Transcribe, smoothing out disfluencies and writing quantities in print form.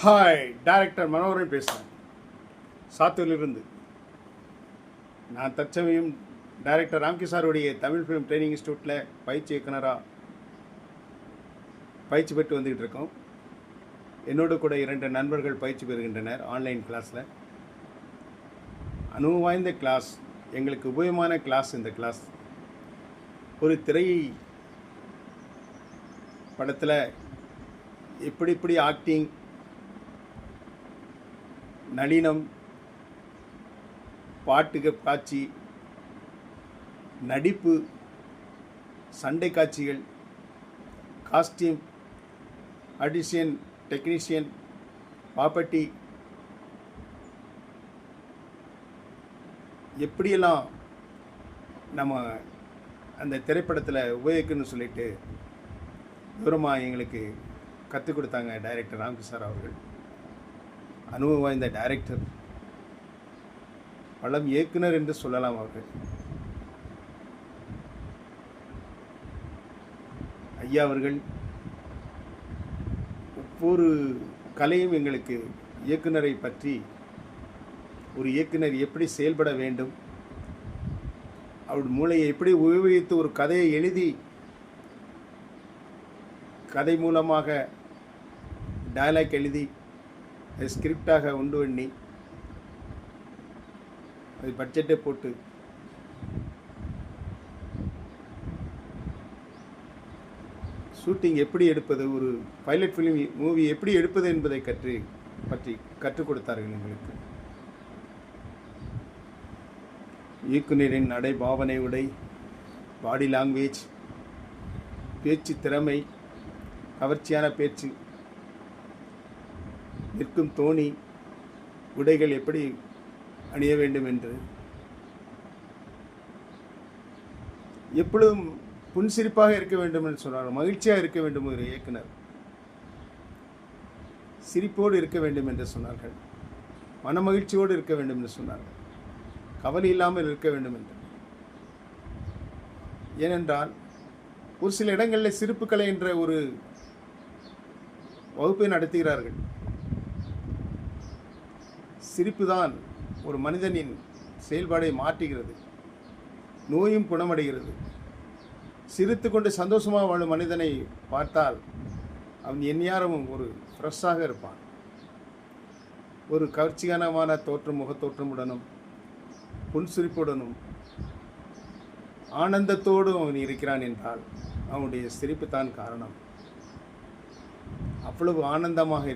Hi, director Manoharan பேசுகிறேன், சாத்தூரிலிருந்து. நான் தற்சமயம் டைரக்டர் ராம்கிசாருடைய தமிழ் ஃபிலிம் ட்ரைனிங் இன்ஸ்டியூட்டில் பயிற்சி இயக்குனராக பயிற்சி பெற்று வந்துக்கிட்டு இருக்கோம். என்னோடு கூட 2 நண்பர்கள் பயிற்சி பெறுகின்றனர் ஆன்லைன் கிளாஸில். அனுபவம் வாய்ந்த கிளாஸ், எங்களுக்கு உபயோகமான கிளாஸ். இந்த கிளாஸ் ஒரு திரை படத்தில் எப்படி ஆக்டிங், நளினம், பாட்டு காட்சி, நடிப்பு, சண்டை காட்சிகள், காஸ்டியூம், ஆடிஷன், டெக்னீஷியன், பாப்பட்டி, எப்படியெல்லாம் நம்ம அந்த திரைப்படத்தில் உபயோகிக்கணும்னு சொல்லிட்டு விவரமாக எங்களுக்கு கற்றுக் கொடுத்தாங்க டைரக்டர் ராம்கிசார் அவர்கள். அனுபவம் வாய்ந்த டைரக்டர், படம் இயக்குனர் என்று சொல்லலாம் அவர்கள். ஐயா அவர்கள் ஒவ்வொரு கலையும் எங்களுக்கு இயக்குனரை பற்றி, ஒரு இயக்குனர் எப்படி செயல்பட வேண்டும், அவர் மூளையை எப்படி உபயோகித்து ஒரு கதையை எழுதி கதை மூலமாக டயலாக் எழுதி ஸ்கிரிப்டாக உண்டு பண்ணி அது பட்ஜெட்டை போட்டு ஷூட்டிங் எப்படி எடுப்பது, ஒரு பைலட் ஃபிலிம் மூவி எப்படி எடுப்பது என்பதை பற்றி கற்றுக் கொடுத்தார்கள் எங்களுக்கு. இயக்குனரின் நடை, பாவனை, உடை, பாடி லாங்குவேஜ், பேச்சு திறமை, கவர்ச்சியான பேச்சு, நிற்கும் தோணி, உடைகள் எப்படி அணிய வேண்டும் என்று, எப்பொழுதும் புன்சிரிப்பாக இருக்க வேண்டும் என்று சொன்னார். மகிழ்ச்சியாக இருக்க வேண்டும், ஒரு இயக்குனர் சிரிப்போடு இருக்க வேண்டும் என்று சொன்னார்கள். மன மகிழ்ச்சியோடு இருக்க வேண்டும் என்று சொன்னார்கள். கவலை இல்லாமல் இருக்க வேண்டும் என்று. ஏனென்றால் ஒரு சில இடங்களில் சிரிப்புக்கலை என்ற ஒரு வகுப்பை நடத்துகிறார்கள். சிரிப்பு தான் ஒரு மனிதனின் செயல்பாடை மாற்றுகிறது, நோயும் குணமடைகிறது. சிரித்து கொண்டு சந்தோஷமாக வாழும் மனிதனை பார்த்தால் அவன் எந்நேரமும் ஒரு ஃப்ரெஷ்ஷாக இருப்பான். ஒரு கவர்ச்சிகரமான தோற்றம், முகத்தோற்றமுடனும் புன்சிரிப்புடனும் ஆனந்தத்தோடும் அவன் இருக்கிறான் என்றால் அவனுடைய சிரிப்பு தான் காரணம். அவ்வளவு ஆனந்தமாக